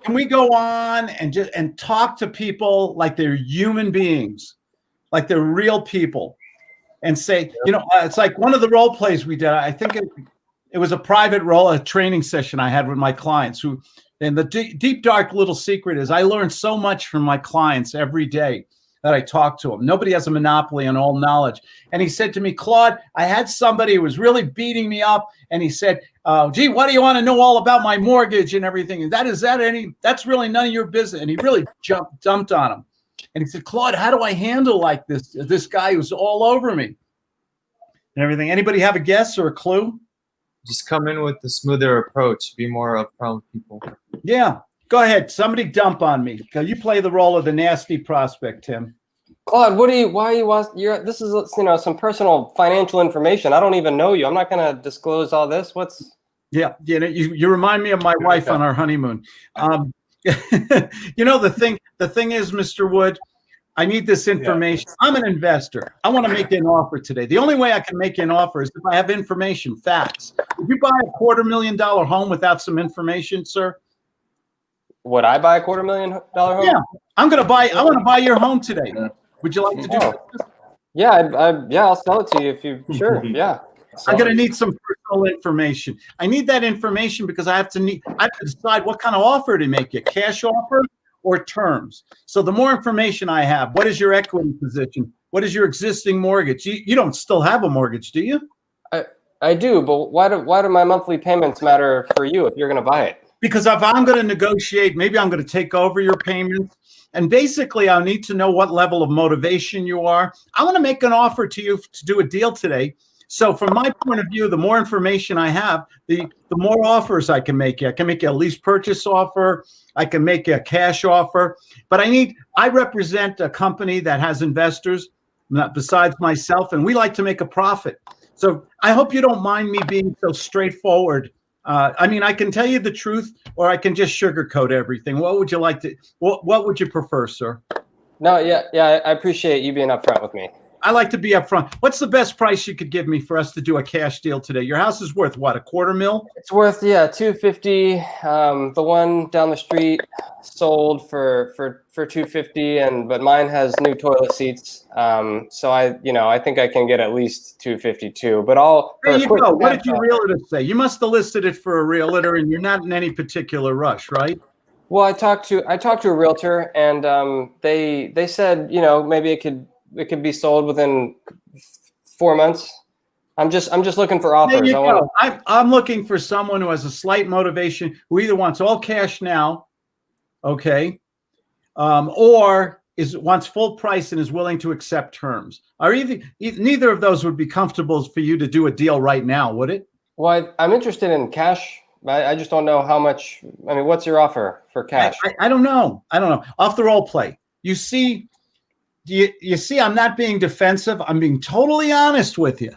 can we go on and talk to people like they're human beings, like they're real people, and say, it's like one of the role plays we did. I think it was a private a training session I had with my clients and the deep, dark little secret is I learn so much from my clients every day that I talk to them. Nobody has a monopoly on all knowledge. And he said to me, Claude, I had somebody who was really beating me up. And he said, gee, why do you want to know all about my mortgage and everything? And that's really none of your business. And he really dumped on him. And he said, Claude, how do I handle like this guy who's all over me and everything? Anybody have a guess or a clue? Just come in with the smoother approach. Be more upfront with people. Yeah. Go ahead. Somebody dump on me. You play the role of the nasty prospect, Tim. Claude, this is, some personal financial information. I don't even know you. I'm not going to disclose all this. Yeah. You remind me of my wife on our honeymoon. The thing is, Mr. Wood, I need this information. Yeah. I'm an investor. I want to make an offer today. The only way I can make an offer is if I have information, facts. Would you buy a $250,000 home without some information, sir? Would I buy a $250,000 home? Yeah, I want to buy your home today. Would you like to do it? Yeah, I'll sell it to you if you, sure, yeah. I'm going to need some personal information. I need that information because I have to decide what kind of offer to make you, cash offer or terms. So the more information I have, what is your equity position? What is your existing mortgage? You don't still have a mortgage, do you? I do, but why do my monthly payments matter for you if you're going to buy it? Because if I'm going to negotiate, maybe I'm going to take over your payments. And basically, I'll need to know what level of motivation you are. I want to make an offer to you to do a deal today. So from my point of view, the more information I have, the more offers I can make you. I can make you a lease purchase offer. I can make you a cash offer. But I represent a company that has investors besides myself, and we like to make a profit. So I hope you don't mind me being so straightforward. I can tell you the truth, or I can just sugarcoat everything. What would you like to? What would you prefer, sir? No, yeah, I appreciate you being upfront with me. I like to be upfront. What's the best price you could give me for us to do a cash deal today? Your house is worth what? $250,000? It's worth $250,000. The one down the street sold for $250,000, but mine has new toilet seats. So I think I can get at least $252,000. But there you go. What did your realtor say? You must have listed it for a realtor, and you're not in any particular rush, right? Well, I talked to a realtor, and they said maybe it could be sold within 4 months. I'm just looking for offers. There you go. I'm looking for someone who has a slight motivation, who either wants all cash now, okay, or wants full price and is willing to accept terms. Or neither of those would be comfortable for you to do a deal right now, would it? Well, I'm interested in cash. I just don't know how much. I mean, what's your offer for cash? I don't know. Off the role play. You see, I'm not being defensive. I'm being totally honest with you.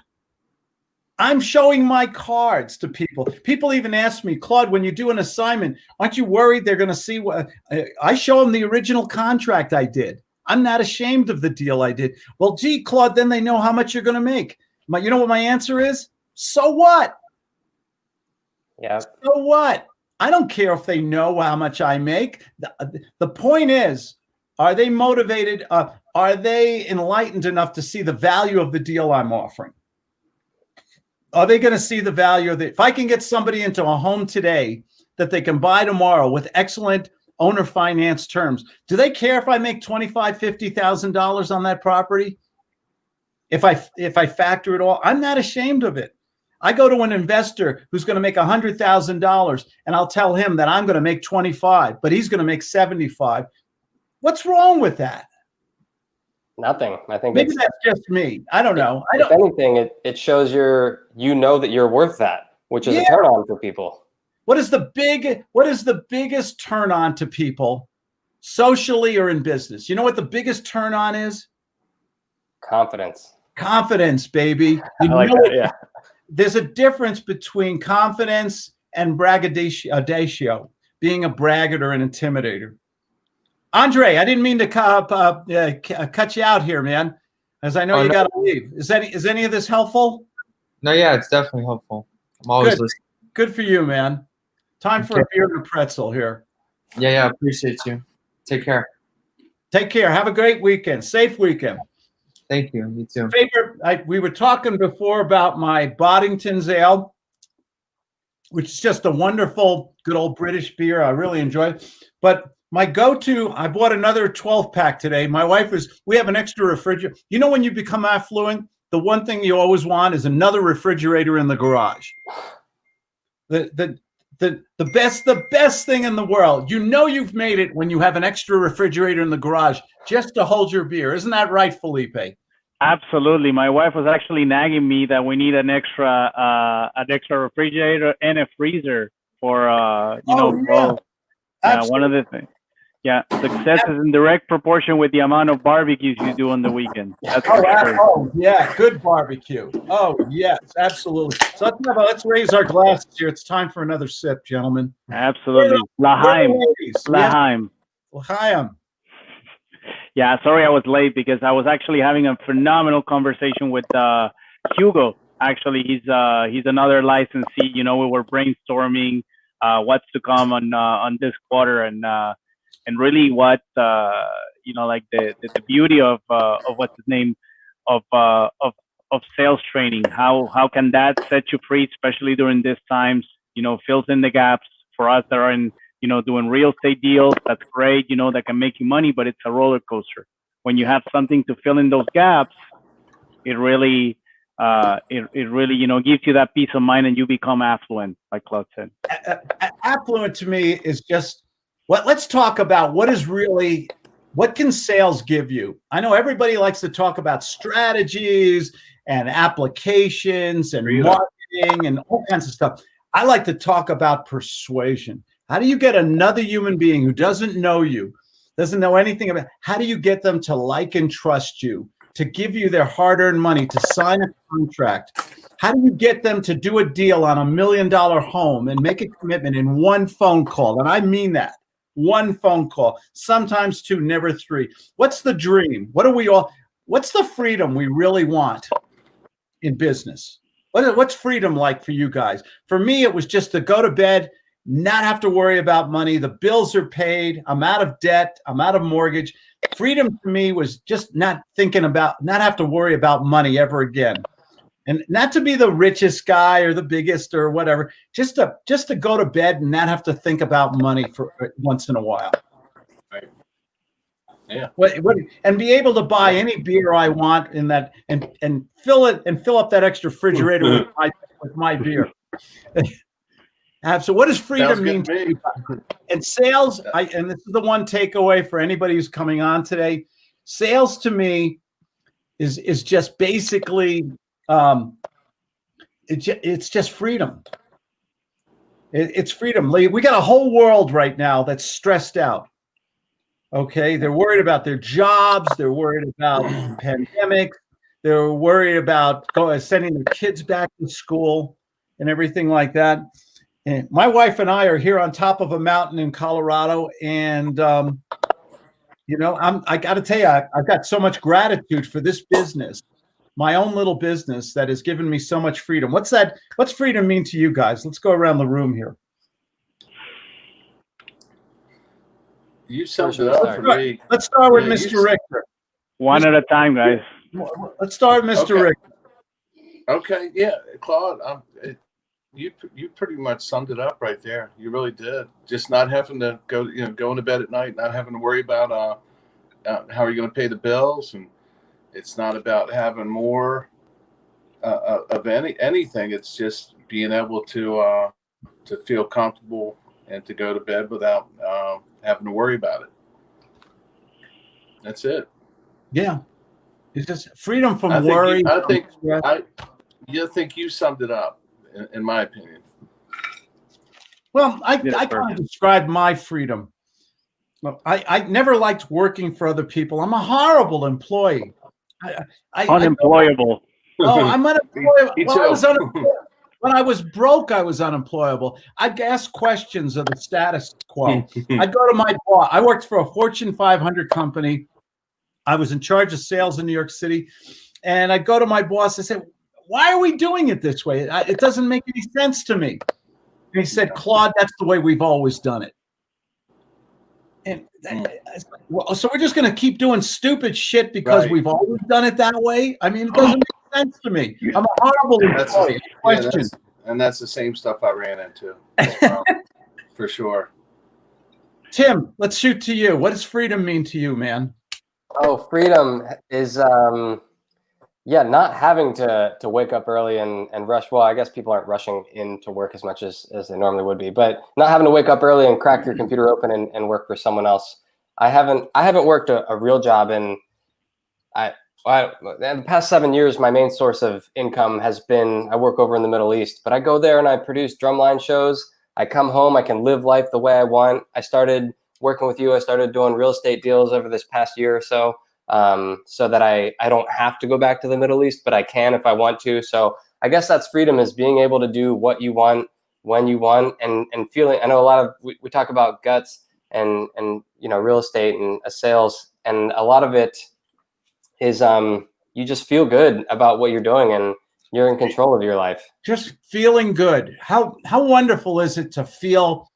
I'm showing my cards to people. People even ask me, Claude, when you do an assignment, aren't you worried they're going to see what I show them? The original contract I did. I'm not ashamed of the deal I did. Well, gee, Claude, then they know how much you're going to make. You know what my answer is? So what? Yeah. So what? I don't care if they know how much I make. The point is, are they motivated? Are they enlightened enough to see the value of the deal I'm offering? Are they going to see the value of it? If I can get somebody into a home today that they can buy tomorrow with excellent owner finance terms, do they care if I make $25,000, $50,000 on that property? If I factor it all, I'm not ashamed of it. I go to an investor who's going to make $100,000, and I'll tell him that I'm going to make 25, but he's going to make 75. What's wrong with that? Nothing. I think maybe that's just me. I don't know. If anything, it shows that you're worth that, which is a turn on for people. What is the biggest turn on to people, socially or in business? You know what the biggest turn on is? Confidence. Confidence, baby. I like that, yeah. There's a difference between confidence and braggadocio, being a braggart or an intimidator. Andre, I didn't mean to cut you out here, man, as I know you got to leave. Is any of this helpful? No, yeah, it's definitely helpful. I'm always listening. Good for you, man. Time for a beer and a pretzel here. Yeah. Appreciate you. Take care. Take care. Have a great weekend. Safe weekend. Thank you. You too. We were talking before about my Boddington's Ale, which is just a wonderful, good old British beer. I really enjoy it. But my go-to, I bought another 12-pack today. My wife we have an extra refrigerator. You know, when you become affluent, the one thing you always want is another refrigerator in the garage. The best thing in the world. You know you've made it when you have an extra refrigerator in the garage just to hold your beer. Isn't that right, Felipe? Absolutely. My wife was actually nagging me that we need an extra refrigerator and a freezer for one of the things. Yeah, success is in direct proportion with the amount of barbecues you do on the weekend. That's for sure. Oh, yeah, good barbecue. Oh, yes, absolutely. So let's raise our glasses here. It's time for another sip, gentlemen. Absolutely. L'Haim. L'Haim. Yeah, sorry I was late because I was actually having a phenomenal conversation with Hugo. Actually, he's another licensee. You know, we were brainstorming what's to come on this quarter and really what like the beauty of what's his name of sales training. How can that set you free, especially during these times? You know, fills in the gaps for us that are in doing real estate deals. That's great. You know, that can make you money, but it's a roller coaster. When you have something to fill in those gaps, it really gives you that peace of mind, and you become affluent, like Claude said. Affluent to me is just let's talk about what can sales give you? I know everybody likes to talk about strategies and applications and marketing and all kinds of stuff. I like to talk about persuasion. How do you get another human being who doesn't know you, doesn't know anything about, how do you get them to like and trust you, to give you their hard-earned money, to sign a contract? How do you get them to do a deal on $1 million home and make a commitment in one phone call? And I mean that. One phone call, sometimes two, never three. What's the dream? What's the freedom we really want in business? What's freedom like for you guys? For me, it was just to go to bed, not have to worry about money. The bills are paid. I'm out of debt. I'm out of mortgage. Freedom to me was just not have to worry about money ever again. And not to be the richest guy or the biggest or whatever, just to go to bed and not have to think about money for once in a while. Right. Yeah. And be able to buy any beer I want in that and fill up that extra refrigerator with my beer. So what does freedom mean to you? And sales, and this is the one takeaway for anybody who's coming on today. Sales to me is just basically it's just freedom. It's freedom. We got a whole world right now that's stressed out. Okay, they're worried about their jobs. They're worried about pandemic. They're worried about sending their kids back to school and everything like that. And my wife and I are here on top of a mountain in Colorado, and I got to tell you, I've got so much gratitude for this business, my own little business that has given me so much freedom. What's freedom mean to you guys? Let's go around the room here. You summed it up for me. Let's start with Mr. Richter. One at a time, guys. Let's start with Mr. Richter. Okay, yeah, Claude, you pretty much summed it up right there. You really did. Just not having to going to bed at night, not having to worry about how are you going to pay the bills, and it's not about having more of anything. It's just being able to feel comfortable and to go to bed without having to worry about it. That's it. Yeah, it's just freedom from worry. I think you summed it up, in my opinion. Well, I kind of described my freedom. Well, I never liked working for other people. I'm a horrible employee. Unemployable. I'm unemployable. When I was broke, I was unemployable. I'd ask questions of the status quo. I'd go to my boss. I worked for a Fortune 500 company. I was in charge of sales in New York City. And I'd go to my boss and say, why are we doing it this way? It doesn't make any sense to me. And he said, Claude, that's the way we've always done it. And well, so we're just going to keep doing stupid shit because we've always done it that way. I mean, it doesn't make sense to me. I'm a horrible employee. Question. That's the same stuff I ran into as well, for sure. Tim, let's shoot to you. What does freedom mean to you, man? Oh, freedom is not having to wake up early and rush. Well, I guess people aren't rushing into work as much as they normally would be, but not having to wake up early and crack your computer open and work for someone else. I haven't worked a real job in the past 7 years. My main source of income has been, I work over in the Middle East, but I go there and I produce drumline shows. I come home, I can live life the way I want. I started working with you. I started doing real estate deals over this past year or so. So that I don't have to go back to the Middle East, but I can if I want to. So I guess that's freedom, is being able to do what you want, when you want, and feeling. I know a lot of, we talk about guts and real estate and sales, and a lot of it is you just feel good about what you're doing and you're in control of your life. Just feeling good. How wonderful is it to feel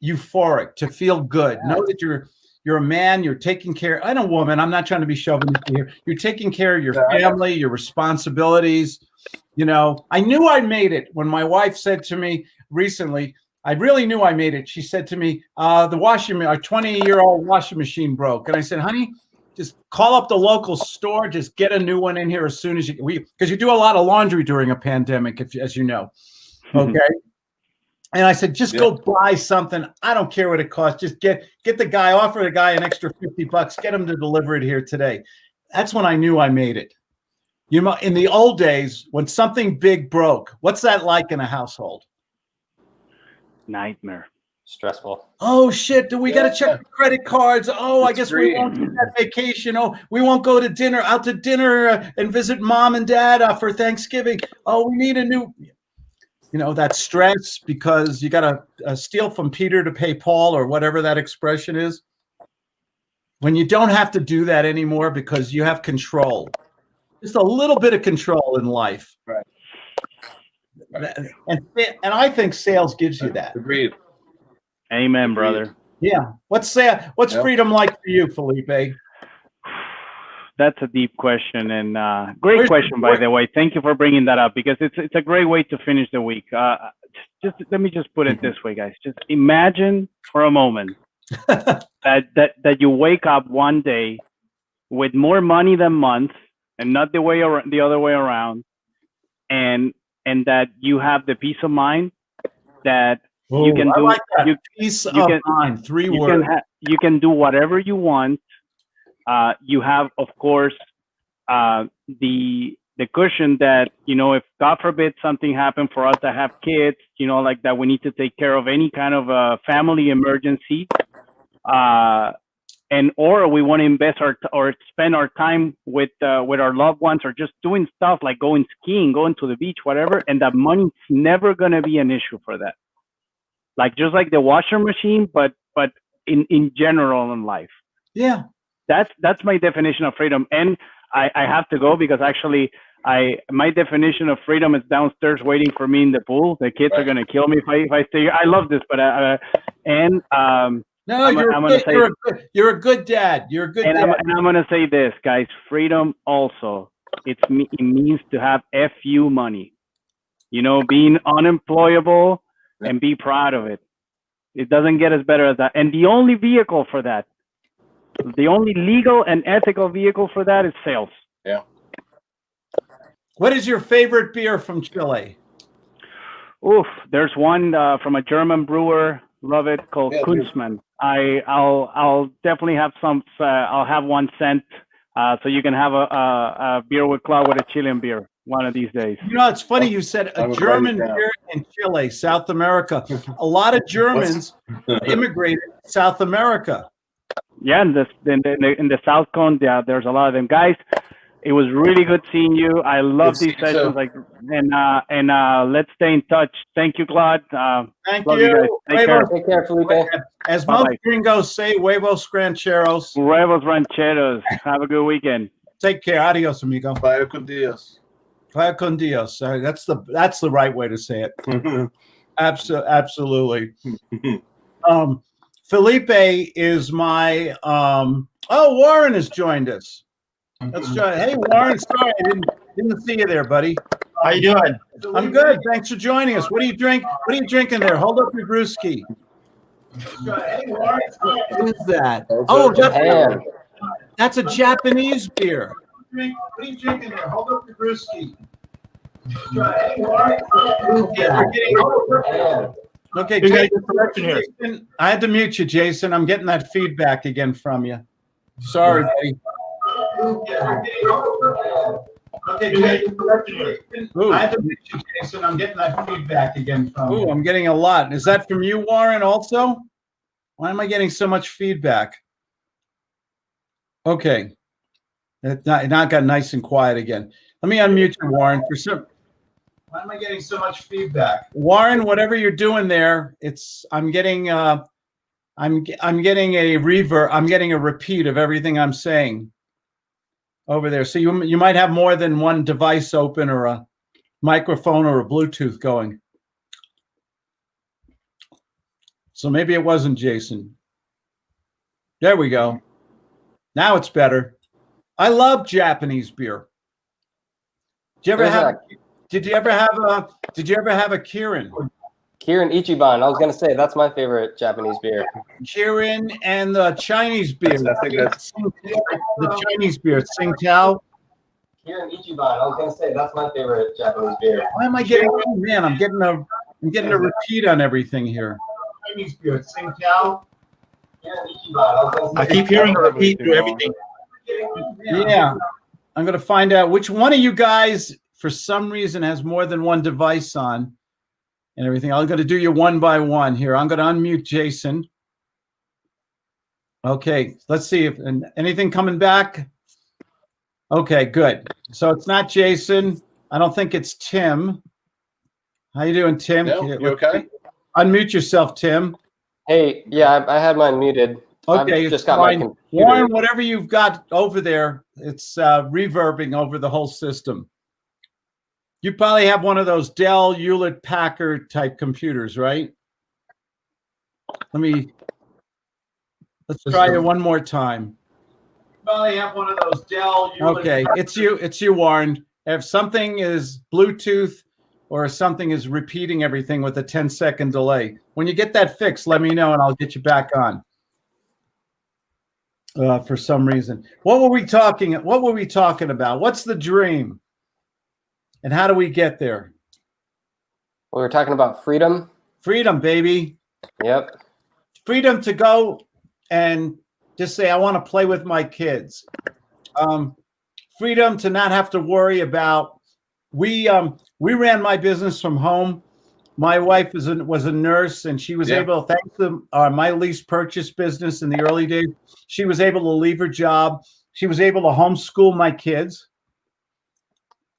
euphoric, to feel good? Know that you're a man, you're taking care, and a woman. I'm not trying to be chauvinistic here. You're taking care of your family, your responsibilities. I knew I made it when my wife said to me recently, I really knew I made it. She said to me, our 20-year-old washing machine broke. And I said, honey, just call up the local store, just get a new one in here as soon as because you do a lot of laundry during a pandemic, as you know. Okay. And I said, just go buy something. I don't care what it costs. Just get the guy, offer the guy an extra $50, get him to deliver it here today. That's when I knew I made it. In the old days, when something big broke, what's that like in a household? Nightmare. Stressful. Oh shit, do we got to check the credit cards? Oh, I guess we won't take that vacation. Oh, we won't go out to dinner and visit mom and dad for Thanksgiving. Oh, we need a new... that stress because you got to steal from Peter to pay Paul, or whatever that expression is. When you don't have to do that anymore because you have control, just a little bit of control in life. Right. And I think sales gives you that. Agreed. Amen, brother. Yeah. What's freedom like for you, Felipe? That's a deep question, and great question, by the way. Thank you for bringing that up, because it's a great way to finish the week. Just let me just put it this way, guys. Just imagine for a moment that you wake up one day with more money than months, and not the other way around, and that you have the peace of mind that you can do. Like that. Peace of mind. 3 words. You can do whatever you want. You have, of course, the cushion that, if God forbid something happened for us that have kids, like that, we need to take care of any kind of a family emergency, or we want to invest or spend our time with our loved ones, or just doing stuff like going skiing, going to the beach, whatever, and that money's never going to be an issue for that. Just like the washer machine, but in general in life. Yeah. That's my definition of freedom. And I have to go, because actually my definition of freedom is downstairs waiting for me in the pool. The kids are gonna kill me if I stay here. I love this, but you're a good dad. You're a good dad. I'm gonna say this, guys. Freedom also, it means to have FU money. Being unemployable and be proud of it. It doesn't get as better as that. And the only vehicle for that, the only legal and ethical vehicle for that, is sales. Yeah. What is your favorite beer from Chile? Oof, there's one from a German brewer, love it, called Kunstmann. I'll definitely have some. I'll have one sent, so you can have a beer with Claude, with a Chilean beer one of these days. It's funny you said a German beer in Chile, South America. A lot of Germans immigrated to South America. Yeah, in the South Cone, there's a lot of them, guys. It was really good seeing you. I love these sessions, and let's stay in touch. Thank you, Claude. Thank you. You guys. Take care, Felipe. As most gringos say, huevos rancheros. Huevos rancheros. Have a good weekend. Take care. Adios, amigo. Vaya con Dios. Vaya con Dios. That's the right way to say it. Absolutely. Felipe is my. Oh, Warren has joined us. Let's try. Hey, Warren. Sorry, I didn't see you there, buddy. How you doing? I'm good. Thanks for joining us. What do you drink? What are you drinking there? Hold up your brewski. Hey, Warren. What is that? Oh, Japan. that's a Japanese beer. What are you drinking there? Hold up your brewski. Hey, Warren. Okay, You guys Jason, are correction here. Jason, I had to mute you, Jason. I'm getting that feedback again from you. Sorry, buddy. Okay, Jason, I had to mute you, Jason. I'm getting that feedback again from you. I'm getting a lot. Is that from you, Warren, also? Why am I getting so much feedback? Okay. It now got nice and quiet again. Let me unmute you, Warren. Why am I getting so much feedback? Warren, whatever you're doing there, I'm getting a reverb. I'm getting a repeat of everything I'm saying over there. So you might have more than one device open or a microphone or a Bluetooth going. So maybe it wasn't Jason. There we go. Now it's better. I love Japanese beer. Did you ever have a Kirin? Kirin Ichiban. I was gonna say that's my favorite Japanese beer. Kirin and the Chinese beer. I think that's The Chinese beer, Tsingtao. Kirin Ichiban. I was gonna say that's my favorite Japanese beer. Why am I getting? Oh man, I'm getting a repeat on everything here. Chinese beer, Tsingtao. Kirin Ichiban. I keep hearing a repeat through everything. Yeah, I'm gonna find out which one of you guys, for some reason, has more than one device on and everything. I'm gonna do you one by one here. I'm gonna unmute Jason. Okay, let's see if anything coming back. Okay, good. So it's not Jason. I don't think it's Tim. How you doing, Tim? no, you okay? Unmute yourself, Tim. Hey, yeah, I had mine muted. Okay, I've just it's got my fine. computer. Warren, whatever you've got over there, it's reverbing over the whole system. You probably have one of those Dell Hewlett Packard type computers, right? Let's try it one more time. You probably have one of those Dell Hewlett. Okay, it's you, Warren. If something is Bluetooth or something is repeating everything with a 10-second delay, when you get that fixed, let me know and I'll get you back on. For some reason, what were we talking about? What's the dream, and how do we get there? We were talking about freedom. Freedom, baby. Yep. Freedom to go and just say, I want to play with my kids. Freedom to not have to worry about. We ran my business from home. My wife was a nurse, and she was able, thanks to my lease purchase business in the early days, she was able to leave her job. She was able to homeschool my kids.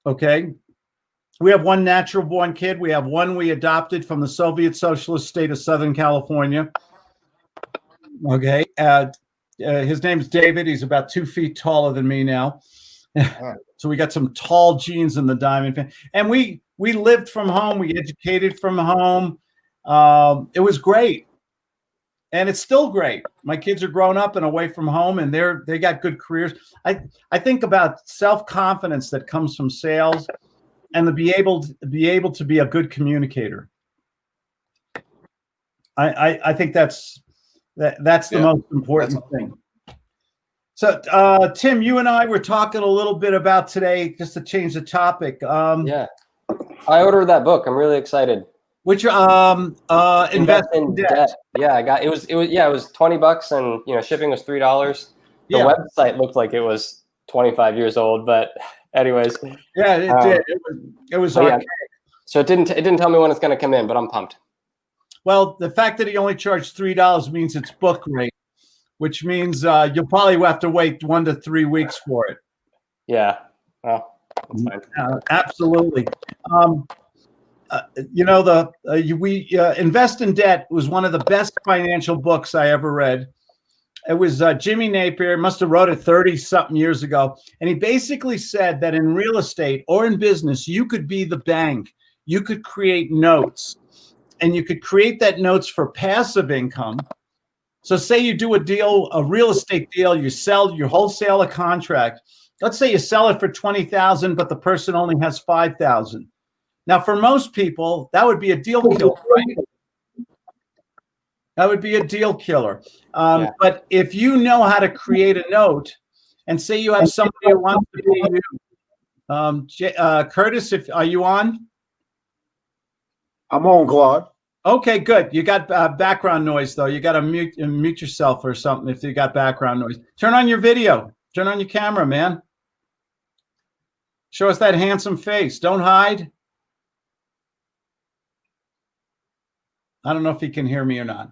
Okay. We have one natural born kid. We have one we adopted from the Soviet Socialist state of Southern California. Okay. His name's David. He's about 2 feet taller than me now. So we got some tall genes in the Diamond family. And we lived from home. We educated from home. It was great. And it's still great. My kids are grown up and away from home, and they got good careers. I think about self-confidence that comes from sales and to be able to be a good communicator. I think that's the most important thing. So, Tim, you and I were talking a little bit about today, just to change the topic. Yeah, I ordered that book. I'm really excited. Which Invest in Debt. Yeah, I got it was $20, and shipping was $3. The website looked like it was 25 years old, but anyways. Yeah, it did. It was archaic. So it didn't tell me when it's going to come in, but I'm pumped. Well, the fact that he only charged $3 means it's book rate, which means you'll probably have to wait 1 to 3 weeks for it. Yeah. Well, that's fine. Absolutely. Invest in Debt was one of the best financial books I ever read. It was Jimmy Napier, must have wrote it 30-something years ago. And he basically said that in real estate or in business, you could be the bank. You could create notes. And you could create that notes for passive income. So say you do a deal, a real estate deal, you wholesale a contract. Let's say you sell it for 20,000, but the person only has 5,000. Now, for most people, that would be a deal killer, right? That would be a deal killer. But if you know how to create a note, and say you have somebody who wants to pay you, Curtis, are you on? I'm on, Claude. Okay, good. You got background noise, though. You got to mute yourself or something if you got background noise. Turn on your video. Turn on your camera, man. Show us that handsome face. Don't hide. I don't know if he can hear me or not.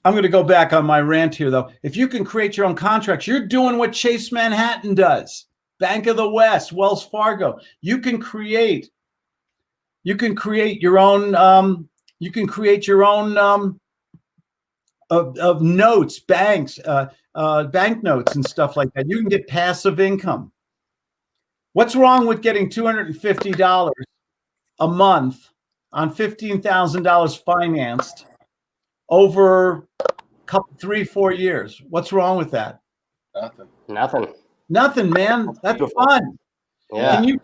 I'm going to go back on my rant here, though. If you can create your own contracts, you're doing what Chase Manhattan does, Bank of the West, Wells Fargo. You can create your own. You can create your own of notes, bank notes and stuff like that. You can get passive income. What's wrong with getting $250 a month on $15,000 financed over a couple, 3-4 years? What's wrong with that? Nothing, man. That's fun. Yeah. Can you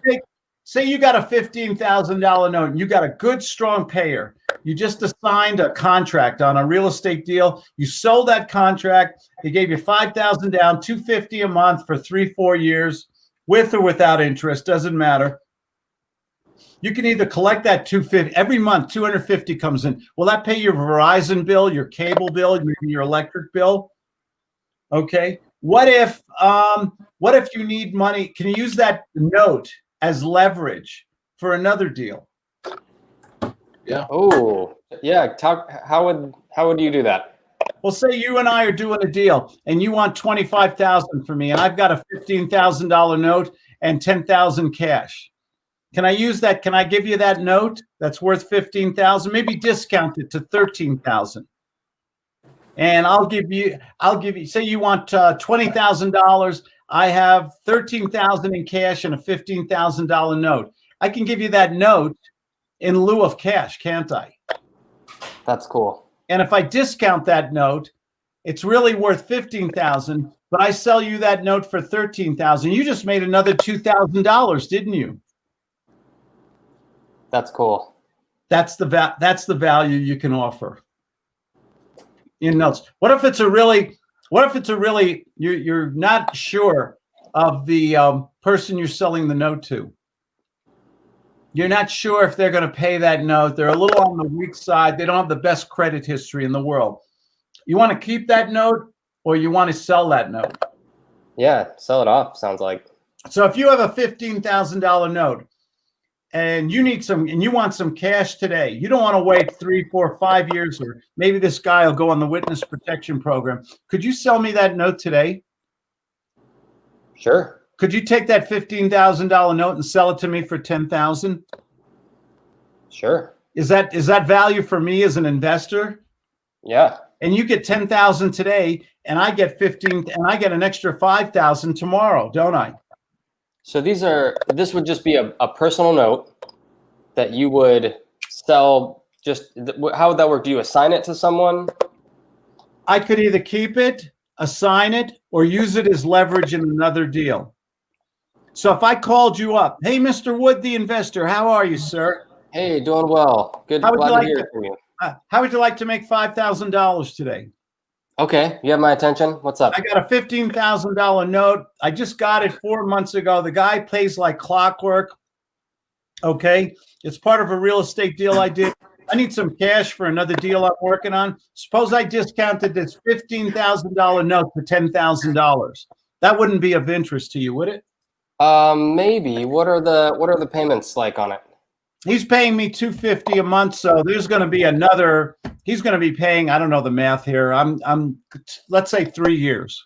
say you got a $15,000 note and you got a good, strong payer. You just signed a contract on a real estate deal. You sold that contract. They gave you $5,000 down, $250 a month for 3-4 years, with or without interest, doesn't matter. You can either collect that $250 every month. $250 comes in. Will that pay your Verizon bill, your cable bill, your electric bill? Okay. What if you need money? Can you use that note as leverage for another deal? Yeah. Oh, yeah. How would you do that? Well, say you and I are doing a deal and you want $25,000 for me and I've got a $15,000 note and $10,000 cash. Can I use that? Can I give you that note that's worth $15,000? Maybe discount it to $13,000. And I'll give you, say you want $20,000. I have $13,000 in cash and a $15,000 note. I can give you that note in lieu of cash, can't I? That's cool. And if I discount that note, it's really worth $15,000, but I sell you that note for $13,000. You just made another $2,000, didn't you? That's cool. That's the value you can offer in notes. What if it's a really you're not sure of the person you're selling the note to? You're not sure if they're going to pay that note. They're a little on the weak side. They don't have the best credit history in the world. You want to keep that note or you want to sell that note? Yeah, sell it off, sounds like. So if you have a $15,000 note and you want some cash today, you don't want to wait 3, 4, 5 years, or maybe this guy will go on the witness protection program. Could you sell me that note today? Sure. Could you take that $15,000 note and sell it to me for $10,000? Sure. Is that value for me as an investor? Yeah. And you get $10,000 today, and I get $15,000, and I get an extra $5,000 tomorrow, don't I? So this would just be a personal note that you would sell. How would that work? Do you assign it to someone? I could either keep it, assign it, or use it as leverage in another deal. So if I called you up, hey, Mr. Wood, the investor, how are you, sir? Hey, doing well. Good. How would Glad you like to hear from you. How would you like to make $5,000 today? Okay, you have my attention. What's up? I got a $15,000 note. I just got it 4 months ago. The guy pays like clockwork. Okay, it's part of a real estate deal I did. I need some cash for another deal I'm working on. Suppose I discounted this $15,000 note for $10,000. That wouldn't be of interest to you, would it? Maybe. What are the payments like on it? He's paying me $250 a month, so there's going to be another. He's going to be paying. I don't know the math here. Let's say 3 years.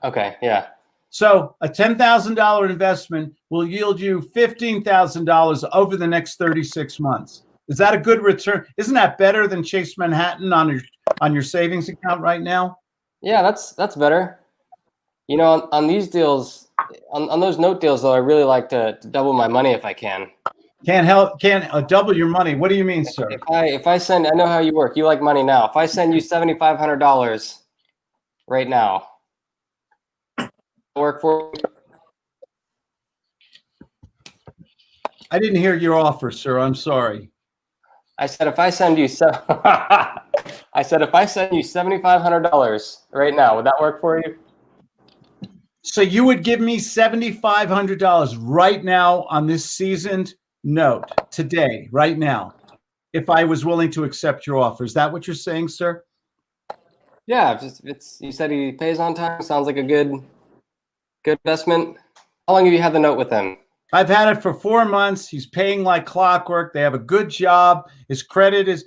Okay. Yeah. So a $10,000 investment will yield you $15,000 over the next 36 months. Is that a good return? Isn't that better than Chase Manhattan on your savings account right now? Yeah, that's better. You know, on these deals, on those note deals, though, I really like to double my money if I can. Can't double your money. What do you mean, sir? If I send, I know how you work. You like money now. If I send you $7,500 right now, work for you? I didn't hear your offer, sir. I'm sorry. I said if I send you I said if I send you $7,500 right now, would that work for you? So you would give me $7,500 right now on this seasoned note today, right now, if I was willing to accept your offer. Is that what you're saying, sir? Yeah, if it's you said he pays on time. Sounds like a good investment. How long have you had the note with him? I've had it for 4 months. He's paying like clockwork. They have a good job. His credit is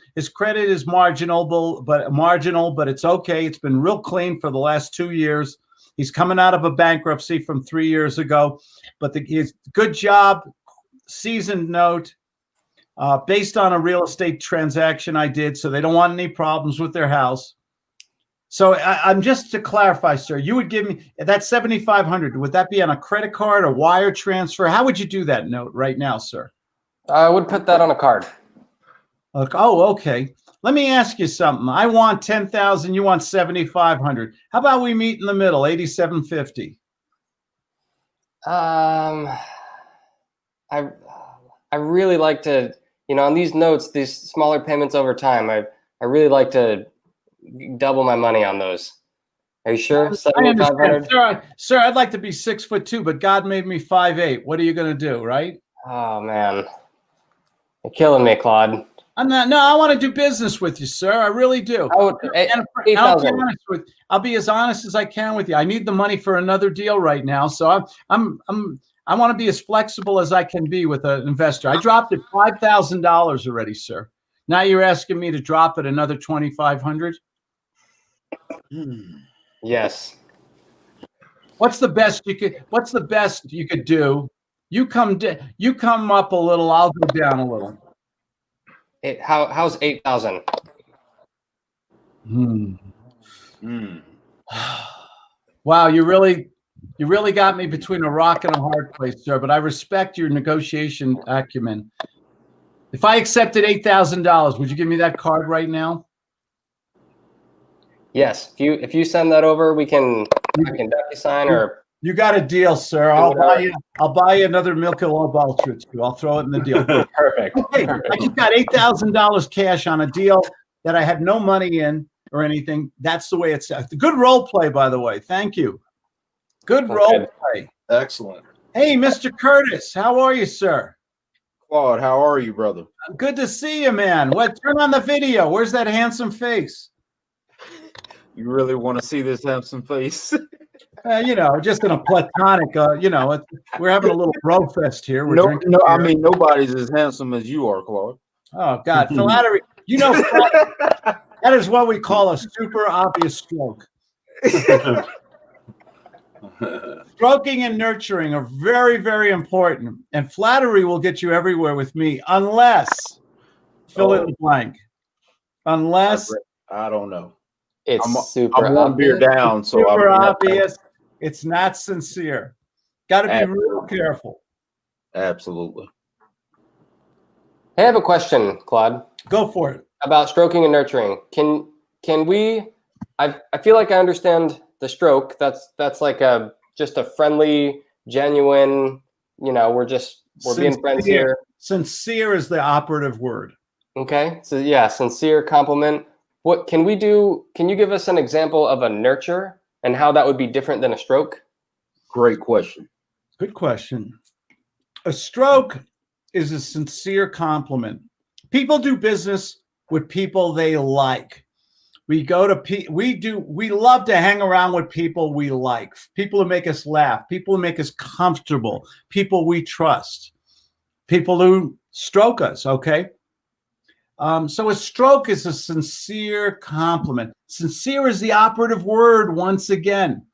marginal, but it's okay. It's been real clean for the last 2 years. He's coming out of a bankruptcy from 3 years ago, but his good job, seasoned note, based on a real estate transaction I did. So they don't want any problems with their house. So I'm just to clarify, sir, you would give me that $7,500. Would that be on a credit card, a wire transfer? How would you do that note right now, sir? I would put that on a card. Oh, okay. Let me ask you something. I want 10,000. You want 7,500. How about we meet in the middle, 8,750? I really like to, on these notes, these smaller payments over time. I really like to double my money on those. Are you sure? 7,500. Sir, I'd like to be 6'2", but God made me 5'8". What are you going to do, right? Oh man, you're killing me, Claude. I'm not. No, I want to do business with you, sir. I really do. I'll be as honest as I can with you. I need the money for another deal right now, so I want to be as flexible as I can be with an investor. I dropped it $5,000 already, sir. Now you're asking me to drop it another 2,500. Yes. What's the best you could do? You come up a little, I'll go down a little. How's 8,000? Wow, you really got me between a rock and a hard place, sir, but I respect your negotiation acumen. If I accepted $8,000, would you give me that card right now? Yes. If you send that over, I can DocuSign or. You got a deal, sir. I'll buy you another Michelob Ultra too. I'll throw it in the deal. Perfect. Okay, I just got $8,000 cash on a deal that I had no money in or anything. That's the way it's. Good role play, by the way. Thank you. Good role play. Excellent. Hey, Mr. Curtis, how are you, sir? Claude, how are you, brother? Good to see you, man. Turn on the video. Where's that handsome face? You really want to see this handsome face? Just in a platonic, we're having a little bro fest here. We're drinking no, beer. I mean, nobody's as handsome as you are, Claude. Oh, God. Flattery. That is what we call a super obvious stroke. Stroking and nurturing are very, very important. And flattery will get you everywhere with me unless, fill in the blank. Unless. I don't know. It's super I'm one beer down, so super obvious. It's not sincere. Got to be real careful. Absolutely. I have a question, Claude. Go for it. About stroking and nurturing. Can we? I feel like I understand the stroke. That's like just a friendly, genuine. We're being friends here. Sincere is the operative word. Okay. So yeah, sincere compliment. What can we do? Can you give us an example of a nurture and how that would be different than a stroke? Great question. Good question. A stroke is a sincere compliment. People do business with people they like. We love to hang around with people we like, people who make us laugh, people who make us comfortable, people we trust, people who stroke us, okay? So a stroke is a sincere compliment. Sincere is the operative word once again.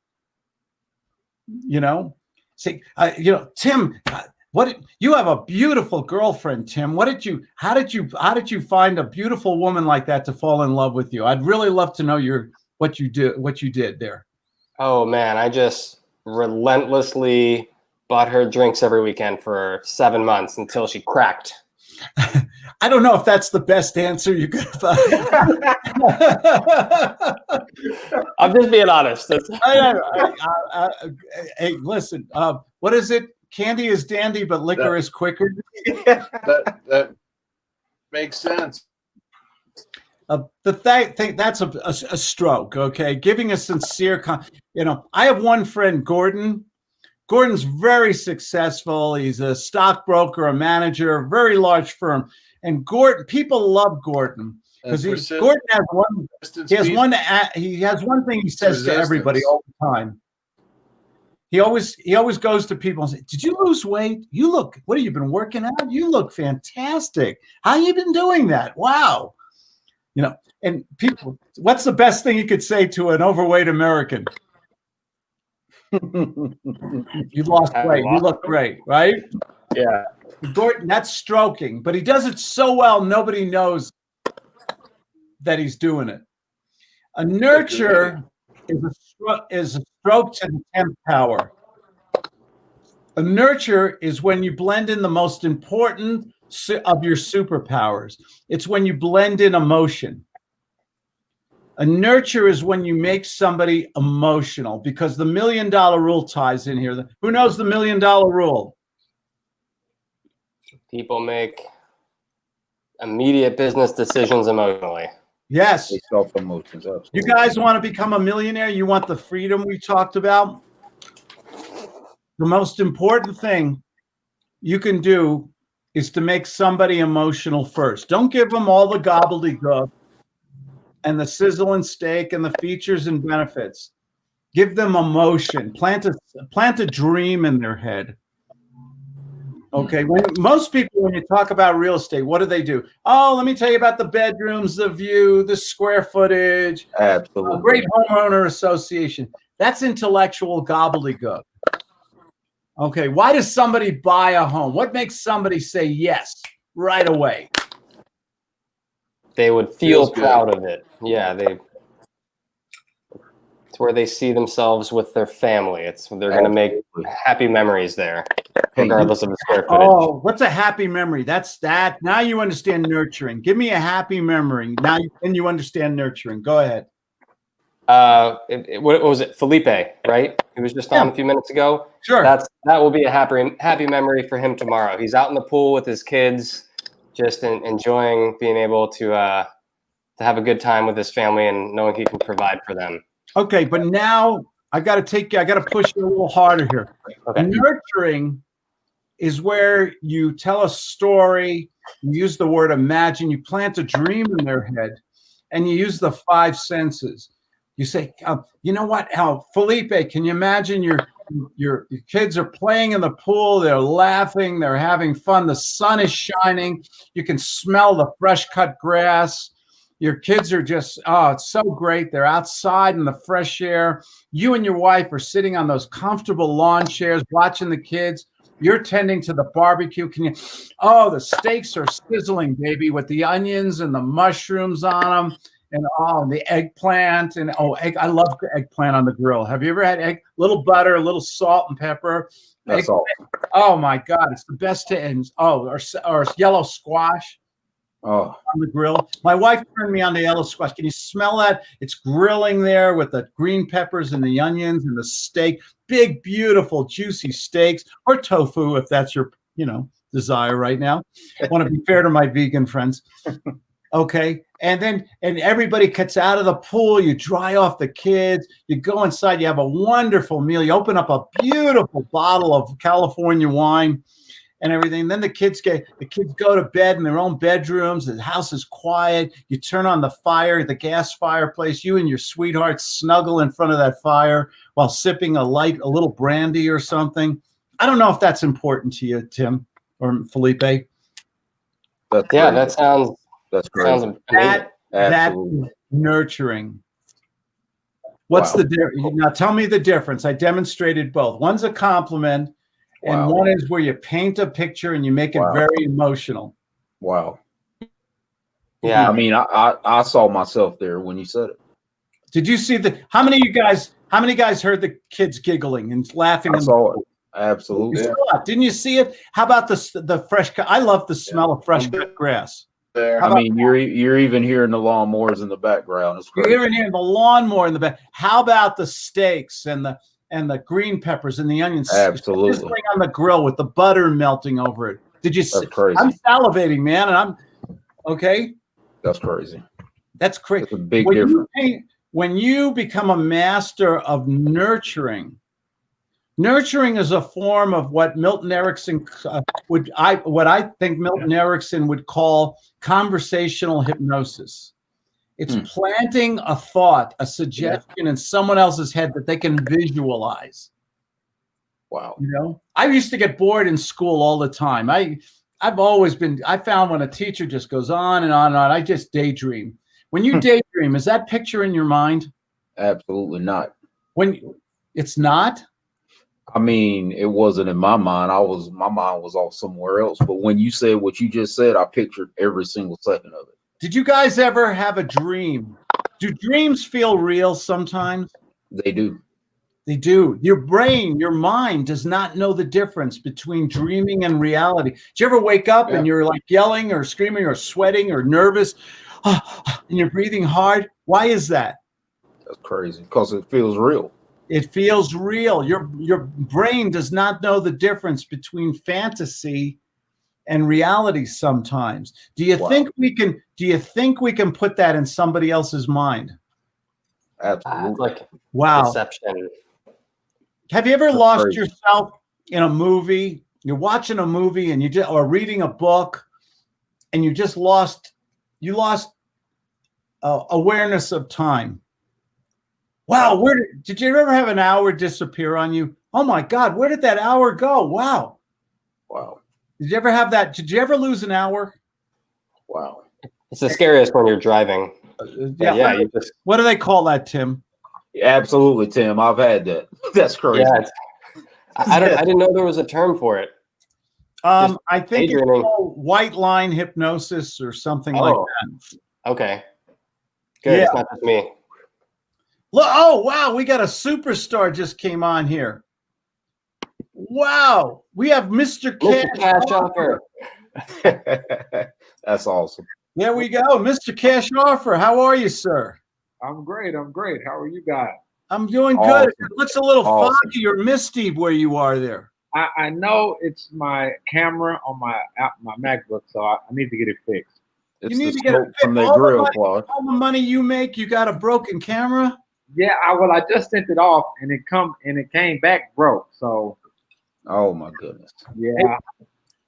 Tim, you have a beautiful girlfriend, Tim. How did you find a beautiful woman like that to fall in love with you? I'd really love to know what you did there. Oh man, I just relentlessly bought her drinks every weekend for 7 months until she cracked. I don't know if that's the best answer you could find. I'm just being honest. Hey, listen. What is it? Candy is dandy, but liquor is quicker. That makes sense. The thing that's a stroke. Okay, giving a sincere. I have one friend, Gordon. Gordon's very successful. He's a stockbroker, a manager, a very large firm. And Gordon, people love Gordon because Gordon has one. He has one thing he says to everybody all the time. He always goes to people and says, "Did you lose weight? You look. What have you been working out? You look fantastic. How you been doing that? Wow." And people, what's the best thing you could say to an overweight American? You lost weight. You look great, right? Yeah. Gordon, that's stroking, but he does it so well, nobody knows that he's doing it. A nurture is a stroke to the 10th power. A nurture is when you blend in the most important of your superpowers. It's when you blend in emotion. A nurture is when you make somebody emotional, because the $1 million rule ties in here. Who knows the $1 million rule? People make immediate business decisions emotionally. Yes. Self-emotions. You guys want to become a millionaire? You want the freedom we talked about? The most important thing you can do is to make somebody emotional first. Don't give them all the gobbledygook and the sizzle and steak and the features and benefits. Give them emotion. Plant a dream in their head. Okay. When you talk about real estate, what do? Oh, let me tell you about the bedrooms, the view, the square footage. Absolutely. A great homeowner association. That's intellectual gobbledygook. Okay. Why does somebody buy a home? What makes somebody say yes right away? They would feel proud of it. Yeah, it's where they see themselves with their family. They're going to make happy memories there, regardless of the square footage. Oh, what's a happy memory? That's that. Now you understand nurturing. Give me a happy memory. Now you understand nurturing. Go ahead. What was it? Felipe, right? He was just on a few minutes ago. Sure. That will be a happy memory for him tomorrow. He's out in the pool with his kids, just enjoying being able to have a good time with his family and knowing he can provide for them. Okay, but now I got to push you a little harder here. Okay. Nurturing is where you tell a story, you use the word imagine, you plant a dream in their head, and you use the 5 senses. You say, you know what, Felipe, can you imagine your kids are playing in the pool, they're laughing, they're having fun, the sun is shining, you can smell the fresh cut grass. Your kids are just, it's so great. They're outside in the fresh air. You and your wife are sitting on those comfortable lawn chairs watching the kids. You're tending to the barbecue. The steaks are sizzling, baby, with the onions and the mushrooms on them, and the eggplant. And I love the eggplant on the grill. Have you ever had egg? Little butter, a little salt and pepper. That's all. Oh my God, it's the best to end. Or yellow squash. Oh, On the grill. My wife turned me on to yellow squash. Can you smell that? It's grilling there with the green peppers and the onions and the steak. Big, beautiful, juicy steaks, or tofu if that's your, desire right now. I want to be fair to my vegan friends. Okay. And everybody gets out of the pool. You dry off the kids. You go inside. You have a wonderful meal. You open up a beautiful bottle of California wine and everything. Then the kids go to bed in their own bedrooms. The house is quiet. You turn on the fire, the gas fireplace. You and your sweetheart snuggle in front of that fire while sipping a little brandy or something. I don't know if that's important to you, Tim or Felipe. that's great. Sounds amazing. That's nurturing. What's the difference? Now tell me the difference. I demonstrated both. One's a compliment. And one is where you paint a picture and you make it very emotional. Wow. Yeah. I mean, I saw myself there when you said it. Did you see how many guys heard the kids giggling and laughing? I saw it. Absolutely. You saw it. Didn't you see it? How about the fresh cut? I love the smell of fresh cut grass. There. I mean, you're even hearing the lawnmowers in the background. It's You're crazy. hearing the lawnmower in the back. How about the steaks and the green peppers and the onions Absolutely. sizzling on the grill with the butter melting over it? Did you see? That's crazy. I'm salivating, man, and I'm okay. That's crazy. That's crazy. It's a big difference. When you become a master of nurturing, nurturing is a form of what Milton Erickson what I think Milton Erickson would call conversational hypnosis. It's planting a thought, a suggestion in someone else's head that they can visualize. Wow. You know, I used to get bored in school all the time. I found when a teacher just goes on and on and on, I just daydream. When you daydream, is that picture in your mind? Absolutely not. It's not? I mean, it wasn't in my mind. My mind was off somewhere else. But when you said what you just said, I pictured every single second of it. Did you guys ever have a dream? Do dreams feel real sometimes? They do. They do. Your brain, your mind does not know the difference between dreaming and reality. Did you ever wake up and you're like yelling or screaming or sweating or nervous and you're breathing hard? Why is that? That's crazy because it feels real. It feels real. Your brain does not know the difference between fantasy and reality sometimes. Do you think we can put that in somebody else's mind? Absolutely. Like wow. Deception. Have you ever That's lost crazy. yourself in a movie? You're watching a movie and or reading a book and you lost awareness of time. Wow, did you ever have an hour disappear on you? Oh my God, where did that hour go? Wow. Wow. Did you ever have that? Did you ever lose an hour? Wow. It's the scariest when you're driving. Yeah. You just, What do they call that, Tim? Absolutely, Tim. I've had that. That's crazy. yeah. I didn't know there was a term for it. I think it's daydreaming. called white line hypnosis or something like that. Okay. Good. Yeah. It's not just me. Look, oh wow, we got a superstar just came on here. Wow, we have Mr. Cash Offer. That's awesome. There we go, Mr. Cash Offer. How are you, sir? I'm great. How are you guys? I'm doing good. Awesome. It looks a little Awesome. foggy or misty where you are there. I know it's my camera on my MacBook, so I need to get it fixed. It's need the to get it smoke from fixed. the grill, Claude. All the money you make, you got a broken camera? Yeah, I just sent it off and it came back broke. So Oh my goodness. yeah.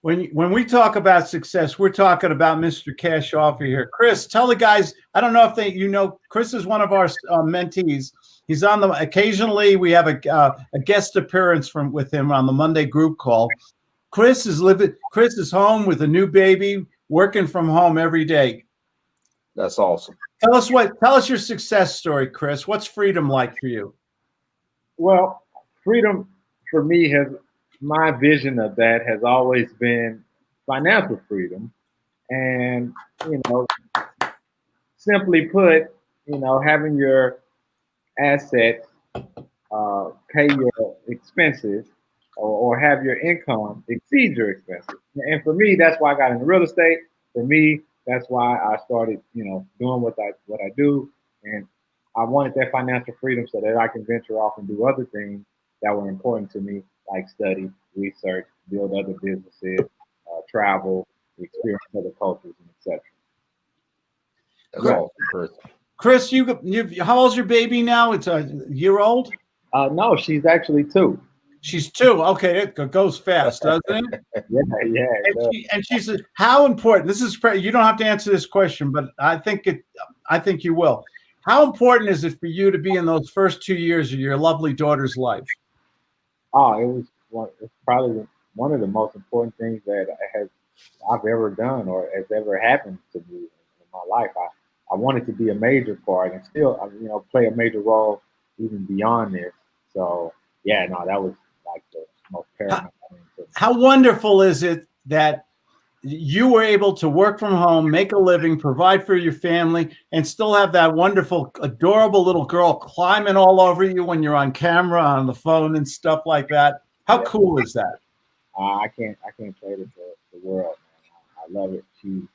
When we talk about success, we're talking about Mr. Cash Offer here. Chris, tell the guys. I don't know if Chris is one of our mentees. He's on occasionally we have a guest appearance with him on the Monday group call. Chris is home with a new baby, working from home every day. That's awesome. Tell us your success story, Chris. What's freedom like for you? Well, freedom for me my vision of that has always been financial freedom. And, simply put, having your assets pay your expenses or have your income exceed your expenses. And for me, that's why I got into real estate. For me, that's why I started, doing what I do. And I wanted that financial freedom so that I can venture off and do other things that were important to me, like study, research, build other businesses, travel, experience other cultures, and etc. That's awesome, Chris. Chris, how old's your baby now? It's a year old? No, she's actually 2. She's 2. Okay, it goes fast, doesn't it? Yeah. And she's how important? You don't have to answer this question, but I think you will. How important is it for you to be in those first 2 years of your lovely daughter's life? Oh, it's probably one of the most important things that I've ever done or has ever happened to me in my life. I wanted to be a major part and still, play a major role even beyond this. So yeah, no, that was like the most paramount thing to me. How wonderful is it that you were able to work from home, make a living, provide for your family, and still have that wonderful, adorable little girl climbing all over you when you're on camera, on the phone, and stuff like that? How Yeah. cool is that? I can't trade it for the world, man. I love it. She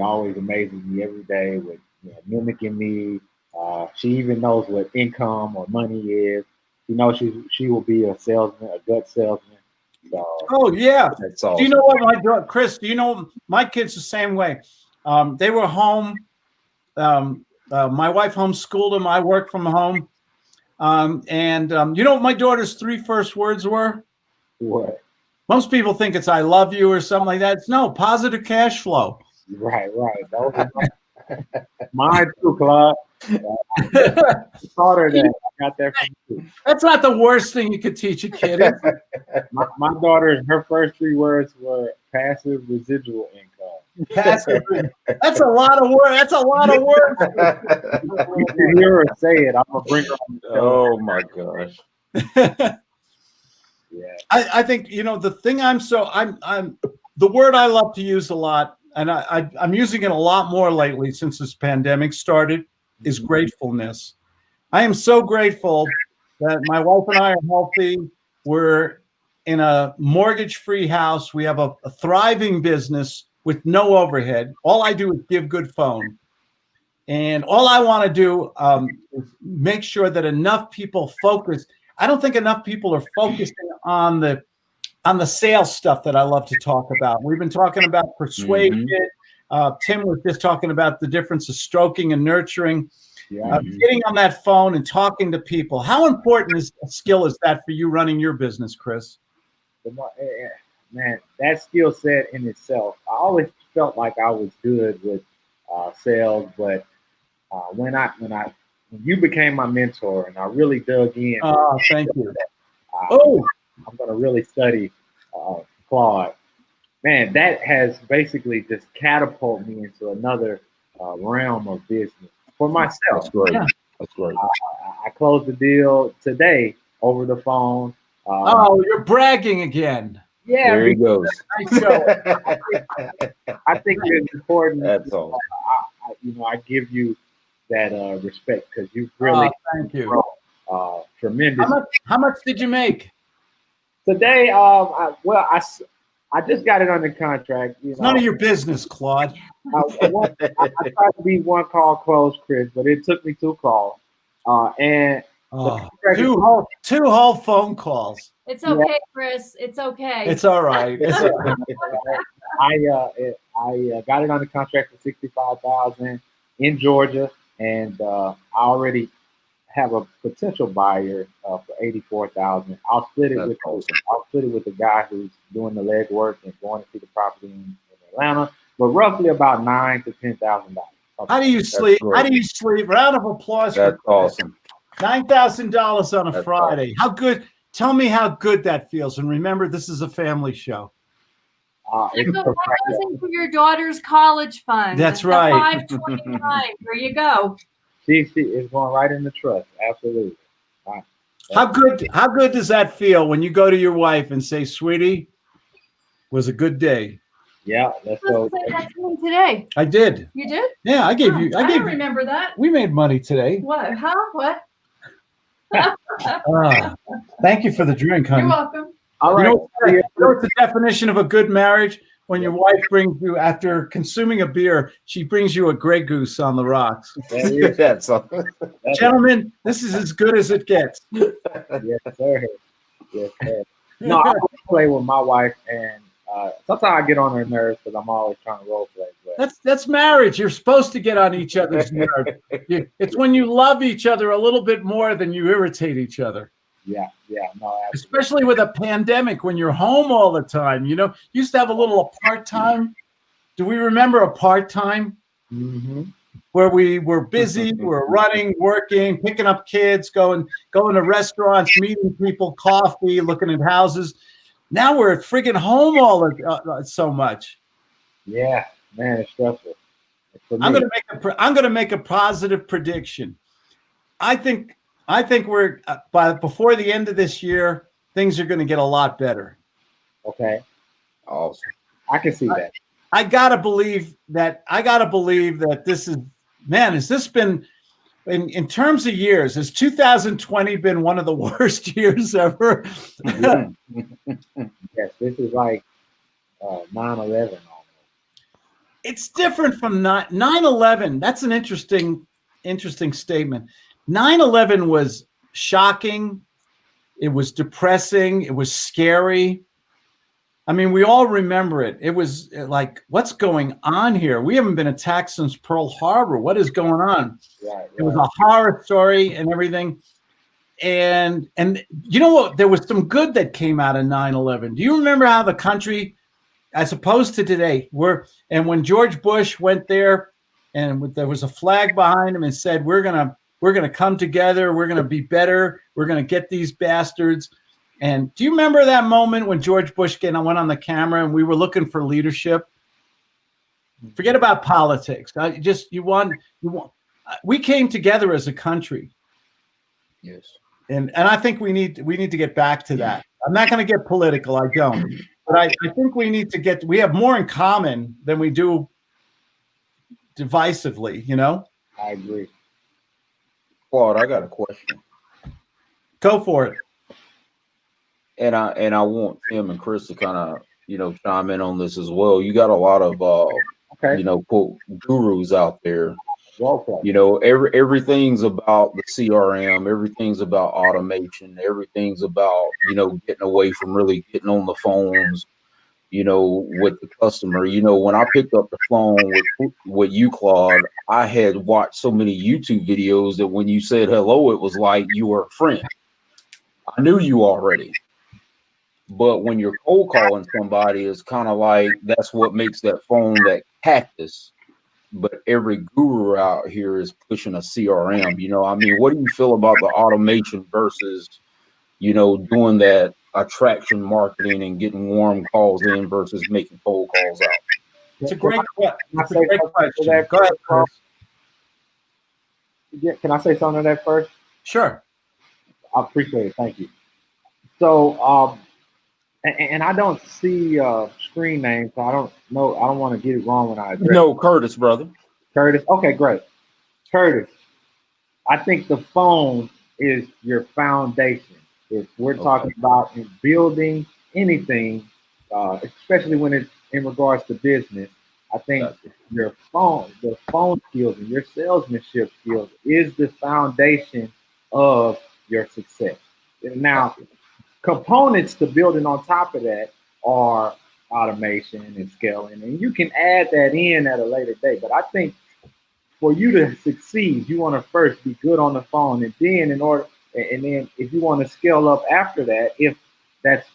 always amazes me every day with mimicking me. She even knows what income or money is. She knows she will be a salesman, a gut salesman. So Oh yeah. That's Do you awesome. know what my daughter, Chris? Do you know my kids the same way? They were home. My wife homeschooled them. I work from home. You know what my daughter's three first words were? what? Most people think it's "I love you" or something like that. It's no, positive cash flow. Right. Those are mine too, Claude. Taught her that. I got that from you. That's not the worst thing you could teach a kid. is it? My daughter, her first three words were passive residual income. Passive. That's a lot of words. That's a lot of words. You can hear her say it. I'm gonna bring her on the show. Oh my gosh. Yeah. I think the thing I'm the word I love to use a lot, and I'm using it a lot more lately since this pandemic started, is gratefulness. I am so grateful that my wife and I are healthy. We're in a mortgage-free house. We have a thriving business with no overhead. All I do is give good phone. And all I want to do is make sure that enough people focus. I don't think enough people are focusing on the sales stuff that I love to talk about. We've been talking about persuasion. Tim was just talking about the difference of stroking and nurturing. Yeah. Getting on that phone and talking to people. How important is a skill is that for you running your business, Chris? Man, that skill set in itself. I always felt like I was good with sales, but when you became my mentor and I really dug in, Thank you. I'm going to really study Claude. Man, that has basically just catapulted me into another realm of business for myself. That's great. Yeah. That's great. I closed the deal today over the phone. You're bragging again. Yeah, There he goes. Nice show. I think it's important. That's awesome. I give you that respect because you've really thank you. grown tremendous. How much did you make? Today, I just got it under contract. It's none of your business, Claude. I tried to be one call close, Chris, but it took me two calls. And two whole phone calls. It's okay, Chris. It's okay. It's all right. I got it under contract for $65,000 in Georgia, and I already have a potential buyer for $84,000. I'll split it with the guy who's doing the legwork and going to see the property in Atlanta, but roughly about $9,000 to $10,000. How do you sleep? How do you sleep? Round of applause. That's awesome. $9,000 on a Friday. How good? Tell me how good that feels. And remember, this is a family show. It's that goes into your daughter's college fund. That's right. 529. There you go. She is going right in the trust. Absolutely. How good does that feel when you go to your wife and say, "Sweetie, was a good day"? Yeah, let's go. Say that to me today. I did. You did? Yeah, I gave you. I don't remember that. We made money today. What? Huh? What? Thank you for the drink, honey. You're welcome. All right. You know what the definition of a good marriage? When your wife brings you, after consuming a beer, she brings you a Grey Goose on the rocks. That's awesome. Gentlemen, this is as good as it gets. Yes, sir. Yes, sir. No, I play with my wife, and sometimes I get on her nerves because I'm always trying to role play. But That's marriage. You're supposed to get on each other's nerves. It's when you love each other a little bit more than you irritate each other. Yeah, no, absolutely. Especially with a pandemic when you're home all the time. Used to have a little apart time. Do we remember apart time? Mm-hmm. Where we were busy, we're running, working, picking up kids, going to restaurants, meeting people, coffee, looking at houses. Now we're at friggin' home all so much. Yeah, man, it's stressful. I'm gonna make a positive prediction. I think we're before the end of this year, things are going to get a lot better. Okay, awesome. I can see that. I gotta believe that this is, man. Has this been in terms of years, has 2020 been one of the worst years ever? Yes, this is like 9/11 almost. It's different from 9/11. That's an interesting statement. 9/11 was shocking. It was depressing. It was scary. I mean, we all remember it. It was like, what's going on here? We haven't been attacked since Pearl Harbor. What is going on? Right. It was a horror story and everything. And you know what? There was some good that came out of 9/11. Do you remember how the country, as opposed to today, when George Bush went there and there was a flag behind him and said, we're gonna come together, we're gonna be better, we're gonna get these bastards. And do you remember that moment when George Bush went on the camera and we were looking for leadership? Forget about politics. We came together as a country. Yes. And I think we need to get back to that. I'm not going to get political. I don't. But I think we have more in common than we do divisively, you know? I agree. Claude, I got a question. Go for it. And I want Tim and Chris to kind of, chime in on this as well. You got a lot of quote gurus out there. Well, Everything's about the CRM, everything's about automation, everything's about, getting away from really getting on the phones, with the customer. When I picked up the phone with you, Claude, I had watched so many YouTube videos that when you said hello, it was like you were a friend. I knew you already. But when you're cold calling somebody, it's kind of like that's what makes that phone that cactus. But every guru out here is pushing a CRM. I mean, what do you feel about the automation versus, doing that attraction marketing and getting warm calls in versus making cold calls out? It's a great question. Go ahead, Chris. Can I say something to that first? Sure. I appreciate it. Thank you. So, and I don't see screen names, so I don't know. I don't want to get it wrong when I address. No, Curtis, brother. Curtis. Okay, great. Curtis, I think the phone is your foundation. If we're talking about in building anything, especially when it's in regards to business, I think the phone skills and your salesmanship skills is the foundation of your success. Now, components to building on top of that are automation and scaling, and you can add that in at a later date. But I think for you to succeed, you want to first be good on the phone, and then and then if you want to scale up after that, if that's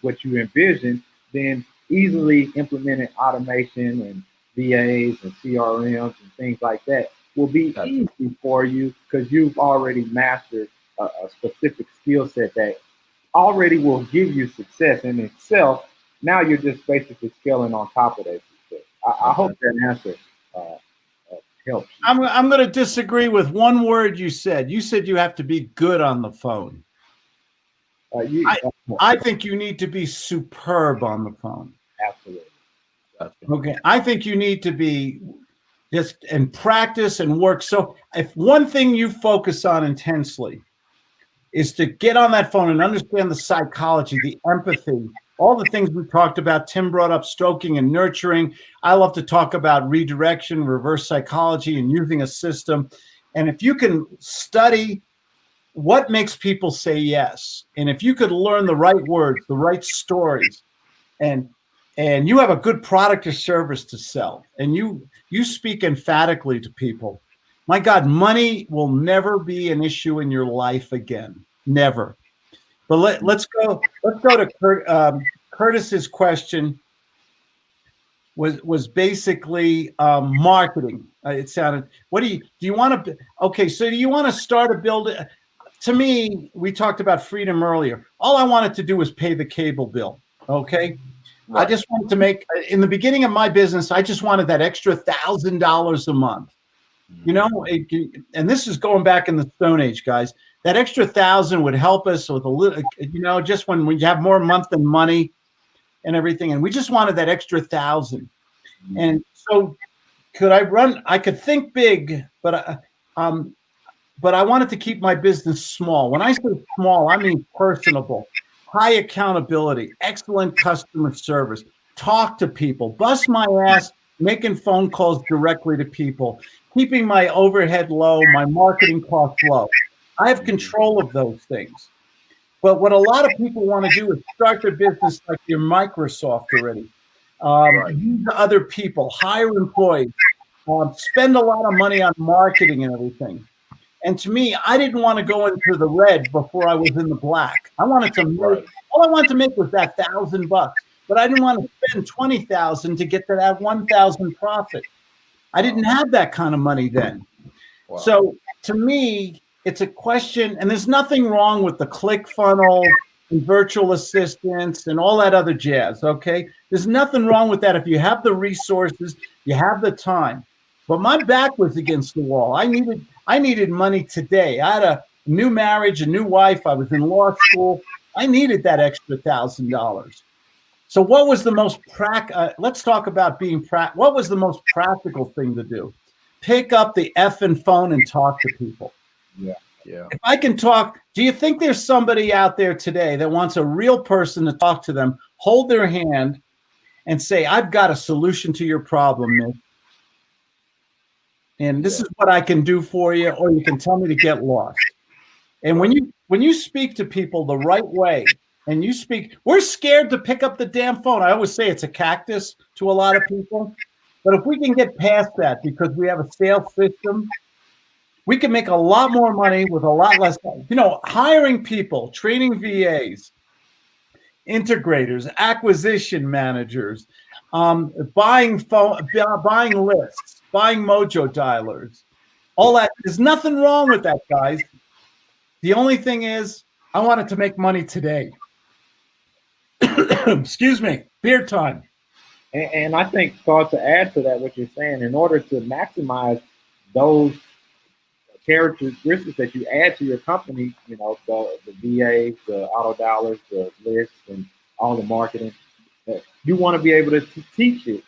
what you envision, then easily implementing automation and VAs and CRMs and things like that will be easy for you because you've already mastered a specific skill set that already will give you success in itself. Now you're just basically scaling on top of that success. I hope that answer helps you. I'm going to disagree with one word you said. You said you have to be good on the phone. I think you need to be superb on the phone. Absolutely. Okay. I think you need to be just and practice and work. So if one thing you focus on intensely is to get on that phone and understand the psychology, the empathy, all the things we talked about. Tim brought up stroking and nurturing. I love to talk about redirection, reverse psychology, and using a system. And if you can study what makes people say yes, and if you could learn the right words, the right stories, and you have a good product or service to sell, and you speak emphatically to people, my God, money will never be an issue in your life again. Never. But let's go to Curtis's question. Was basically marketing. It sounded. What do you want to? Okay, so do you want to start a build? To me, we talked about freedom earlier. All I wanted to do was pay the cable bill. Okay. Right. I just wanted to make, in the beginning of my business, I just wanted that extra $1,000 a month. And this is going back in the Stone Age, guys. That extra 1,000 would help us with a little, just when we have more month than money and everything. And we just wanted that extra 1,000. And so I could think big, but but I wanted to keep my business small. When I say small, I mean personable, high accountability, excellent customer service, talk to people, bust my ass, making phone calls directly to people, keeping my overhead low, my marketing costs low. I have control of those things. But what a lot of people want to do is start their business like your Microsoft already. Use other people, hire employees, spend a lot of money on marketing and everything. And to me, I didn't want to go into the red before I was in the black. I wanted to make, all I wanted to make was that $1,000, but I didn't want to spend 20,000 to get to that 1,000 profit. I didn't have that kind of money then. Wow. So to me, it's a question, and there's nothing wrong with the ClickFunnels and virtual assistants and all that other jazz, okay? There's nothing wrong with that if you have the resources, you have the time. But my back was against the wall. I needed money today. I had a new marriage, a new wife. I was in law school. I needed that extra $1,000. So what was the most let's talk about being what was the most practical thing to do? Pick up the effing phone and talk to people. Yeah. If I can talk, do you think there's somebody out there today that wants a real person to talk to them, hold their hand, and say, I've got a solution to your problem, Nick, and this is what I can do for you, or you can tell me to get lost. And when you speak to people the right way, and you speak, we're scared to pick up the damn phone. I always say it's a cactus to a lot of people. But if we can get past that because we have a sales system, we can make a lot more money with a lot less. Hiring people, training VAs, integrators, acquisition managers, buying lists, buying mojo dialers, all that. There's nothing wrong with that, guys. The only thing is, I wanted to make money today. Excuse me, beer time. And I think, Claude, to add to that, what you're saying, in order to maximize those characteristics that you add to your company, the VA, the auto dollars, the lists, and all the marketing, you want to be able to teach it.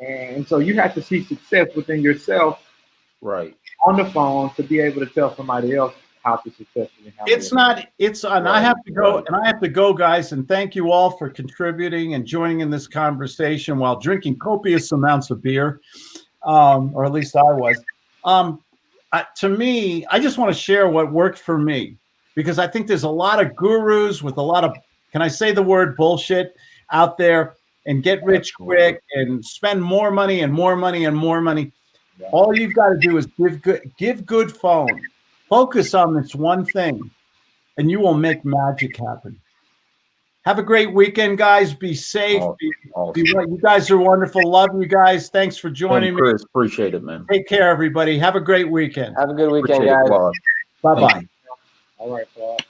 And so you have to see success within yourself, right, on the phone, to be able to tell somebody else how to successfully handle and I have to go, guys, and thank you all for contributing and joining in this conversation while drinking copious amounts of beer, or at least I was. To me, I just want to share what worked for me, because I think there's a lot of gurus with a lot of, can I say the word bullshit, out there, and get rich quick and spend more money and more money and more money. Yeah. All you've got to do is give good phone. Focus on this one thing, and you will make magic happen. Have a great weekend, guys. Be safe. Awesome. You guys are wonderful. Love you guys. Thanks for joining me. Chris, appreciate it, man. Take care, everybody. Have a great weekend. Have a good weekend, guys. Bye-bye. All right, Claude.